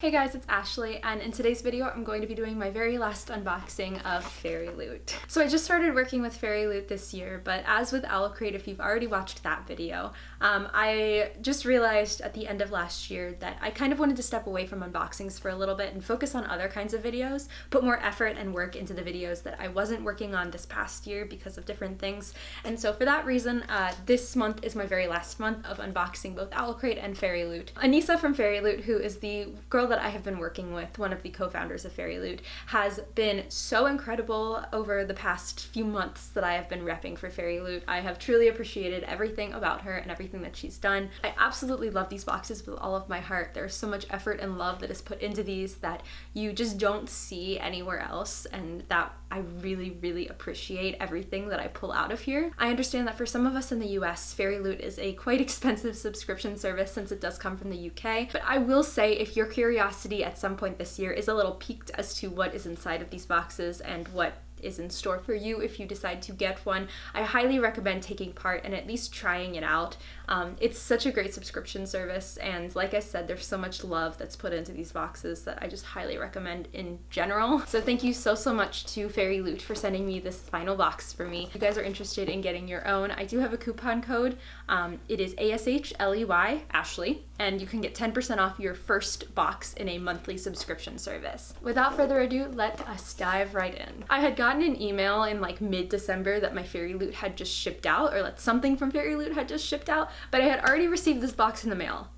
Hey guys, it's Ashley, and in today's video I'm going to be doing my very last unboxing of Fairyloot. So I just started working with Fairyloot this year, but as with Owlcrate, if you've already watched that video, I just realized at the end of last year that I kind of wanted to step away from unboxings for a little bit and focus on other kinds of videos, put more effort and work into the videos that I wasn't working on this past year because of different things. And so for that reason, this month is my very last month of unboxing both Owlcrate and Fairyloot. Anissa from Fairyloot, who is the girl that I have been working with, one of the co-founders of Fairyloot, has been so incredible over the past few months that I have been repping for Fairyloot. I have truly appreciated everything about her and everything that she's done. I absolutely love these boxes with all of my heart. There's so much effort and love that is put into these that you just don't see anywhere else, and that I really appreciate everything that I pull out of here. I understand that for some of us in the US, Fairyloot is a quite expensive subscription service since it does come from the UK, but I will say if your curiosity at some point this year is a little piqued as to what is inside of these boxes and what is in store for you if you decide to get one, I highly recommend taking part and at least trying it out. It's such a great subscription service, and like I said, there's so much love that's put into these boxes that I just highly recommend in general. So thank you so much to Fairyloot for sending me this final box for me. If you guys are interested in getting your own, I do have a coupon code. It is ASHLEY, Ashley, and you can get 10% off your first box in a monthly subscription service. Without further ado, let us dive right in. I had gotten an email in like mid-December that my Fairyloot had just shipped out, or that something from Fairyloot had just shipped out, but I had already received this box in the mail.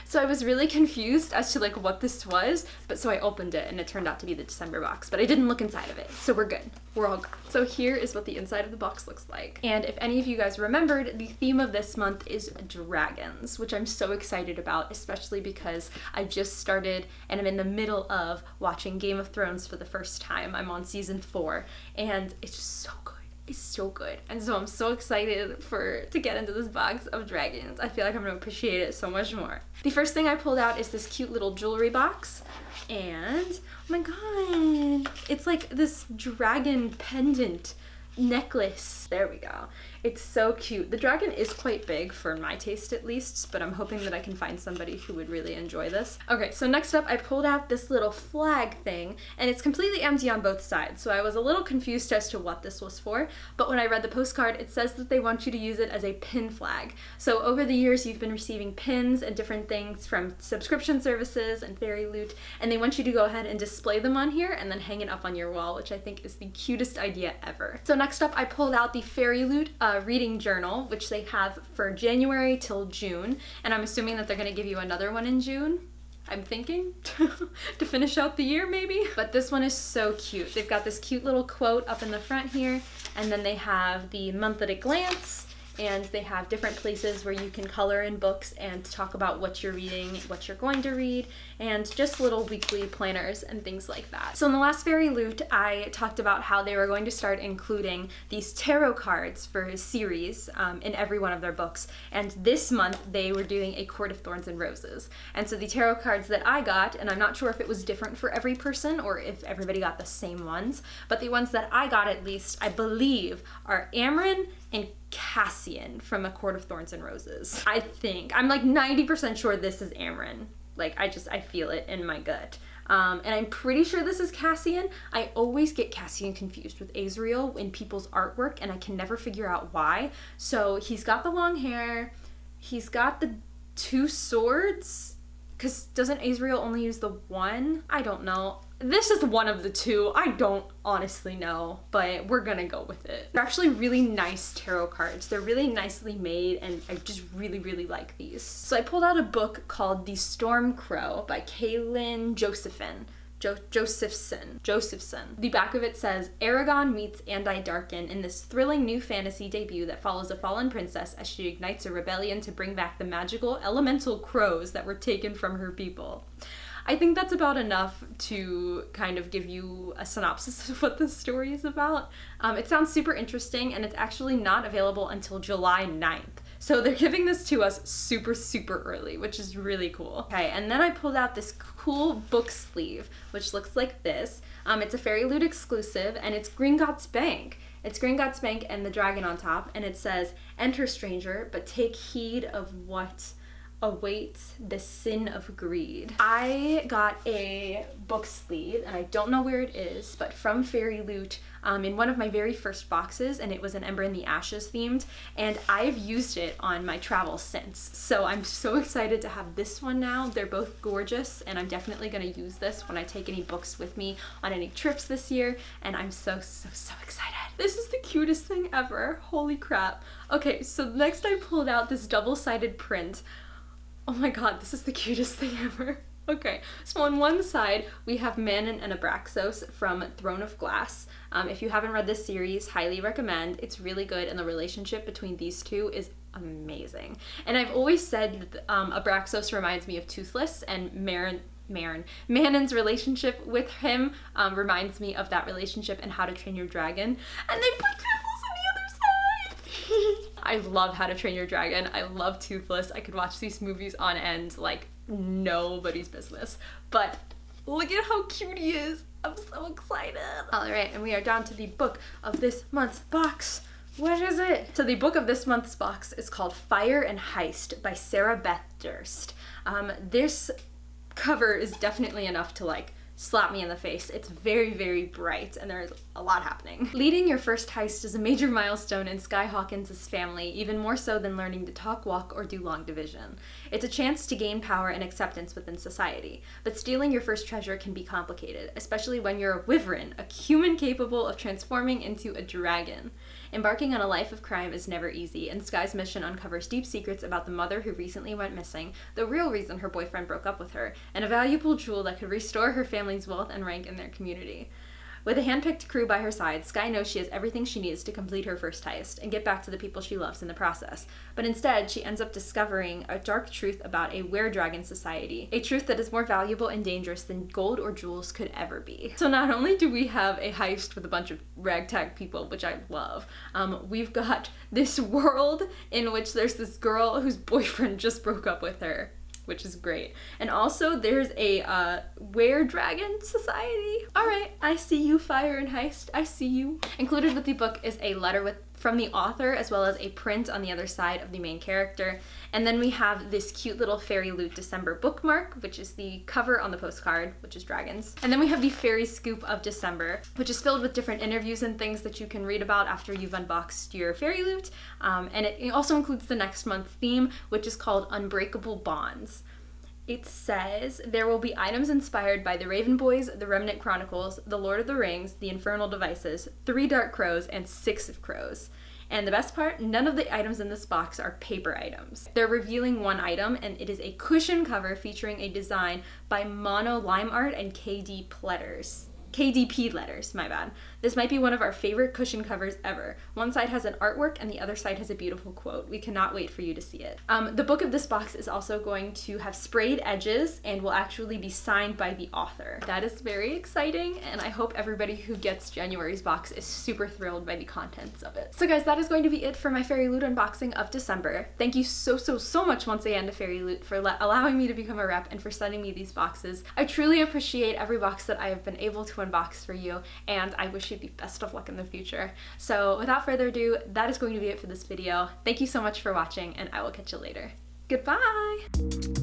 So I was really confused as to like what this was, but so I opened it and it turned out to be the December box, but I didn't look inside of it, so we're good. We're all good. So here is what the inside of the box looks like. And if any of you guys remembered, the theme of this month is dragons, which I'm so excited about, especially because I just started and I'm in the middle of watching Game of Thrones for the first time. I'm on season 4 and it's just so good. It's so good, and so I'm so excited to get into this box of dragons. I feel like I'm gonna appreciate it so much more. The first thing I pulled out is this cute little jewelry box, and oh my god, it's like this dragon pendant necklace. There we go. It's so cute. The dragon is quite big for my taste at least, but I'm hoping that I can find somebody who would really enjoy this. Okay, so next up I pulled out this little flag thing, and it's completely empty on both sides, so I was a little confused as to what this was for, but when I read the postcard it says that they want you to use it as a pin flag. So over the years you've been receiving pins and different things from subscription services and Fairyloot, and they want you to go ahead and display them on here and then hang it up on your wall, which I think is the cutest idea ever. So next up I pulled out the Fairyloot reading journal, which they have for January till June, and I'm assuming that they're going to give you another one in June. I'm thinking to finish out the year maybe. But this one is so cute. They've got this cute little quote up in the front here, and then they have the month at a glance, and they have different places where you can color in books and talk about what you're reading, what you're going to read, and just little weekly planners and things like that. So in the last Fairyloot, I talked about how they were going to start including these tarot cards for a series in every one of their books, and this month they were doing a Court of Thorns and Roses. And so the tarot cards that I got, and I'm not sure if it was different for every person or if everybody got the same ones, but the ones that I got at least, I believe, are Amren and Cassian from A Court of Thorns and Roses. I think. I'm like 90% sure this is Amren. Like, I feel it in my gut. And I'm pretty sure this is Cassian. I always get Cassian confused with Azriel in people's artwork, and I can never figure out why. So he's got the long hair. He's got the 2 swords. Because doesn't Azriel only use the 1? I don't know. This is one of the 2. I don't honestly know, but we're gonna go with it. They're actually really nice tarot cards. They're really nicely made, and I just really like these. So I pulled out a book called The Storm Crow by Kaylin Josephson. The back of it says, Aragon meets Andi Darkin in this thrilling new fantasy debut that follows a fallen princess as she ignites a rebellion to bring back the magical elemental crows that were taken from her people. I think that's about enough to kind of give you a synopsis of what this story is about. It sounds super interesting, and it's actually not available until July 9th. So they're giving this to us super early, which is really cool. Okay, and then I pulled out this cool book sleeve, which looks like this. It's a Fairyloot exclusive, and it's Gringotts Bank. It's Gringotts Bank and the dragon on top, and it says, Enter stranger, but take heed of what awaits the sin of greed. I got a book sleeve, and I don't know where it is, but from Fairyloot, in one of my very first boxes, and it was an Ember in the Ashes themed, and I've used it on my travels since. So I'm so excited to have this one now. They're both gorgeous, and I'm definitely gonna use this when I take any books with me on any trips this year, and I'm so excited. This is the cutest thing ever. Holy crap. Okay, so next I pulled out this double-sided print. Oh my god, this is the cutest thing ever. Okay, so on one side, we have Manon and Abraxos from Throne of Glass. If you haven't read this series, highly recommend. It's really good, and the relationship between these two is amazing. And I've always said that Abraxos reminds me of Toothless, and Manon's relationship with him reminds me of that relationship in How to Train Your Dragon. And they put Toothless on the other side! I love How to Train Your Dragon. I love Toothless. I could watch these movies on end like nobody's business. But look at how cute he is. I'm so excited. All right, and we are down to the book of this month's box. What is it? So the book of this month's box is called Fire and Heist by Sarah Beth Durst. This cover is definitely enough to like slap me in the face. It's very bright, and there's a lot happening. Leading your first heist is a major milestone in Sky Hawkins' family, even more so than learning to talk, walk, or do long division. It's a chance to gain power and acceptance within society, but stealing your first treasure can be complicated, especially when you're a wyvern, a human capable of transforming into a dragon. Embarking on a life of crime is never easy, and Sky's mission uncovers deep secrets about the mother who recently went missing, the real reason her boyfriend broke up with her, and a valuable jewel that could restore her family's wealth and rank in their community. With a hand-picked crew by her side, Sky knows she has everything she needs to complete her first heist and get back to the people she loves in the process. But instead, she ends up discovering a dark truth about a were-dragon society, a truth that is more valuable and dangerous than gold or jewels could ever be. So not only do we have a heist with a bunch of ragtag people, which I love, we've got this world in which there's this girl whose boyfriend just broke up with her, which is great. And also there's a were-dragon society. All right, I see you, Fire and Heist, I see you. Included with the book is a letter from the author, as well as a print on the other side of the main character. And then we have this cute little Fairyloot December bookmark, which is the cover on the postcard, which is dragons. And then we have the Fairy Scoop of December, which is filled with different interviews and things that you can read about after you've unboxed your Fairyloot. And it also includes the next month's theme, which is called Unbreakable Bonds. It says, there will be items inspired by the Raven Boys, the Remnant Chronicles, the Lord of the Rings, the Infernal Devices, 3 Dark Crows, and 6 of Crows. And the best part, none of the items in this box are paper items. They're revealing one item, and it is a cushion cover featuring a design by Mono Lime Art and KDP letters, my bad. This might be one of our favorite cushion covers ever. One side has an artwork and the other side has a beautiful quote. We cannot wait for you to see it. The book of this box is also going to have sprayed edges and will actually be signed by the author. That is very exciting, and I hope everybody who gets January's box is super thrilled by the contents of it. So guys, that is going to be it for my Fairyloot unboxing of December. Thank you so much once again to Fairyloot for allowing me to become a rep and for sending me these boxes. I truly appreciate every box that I have been able to unbox for you, and I wish you the best of luck in the future. So without further ado, that is going to be it for this video. Thank you so much for watching, and I will catch you later. Goodbye!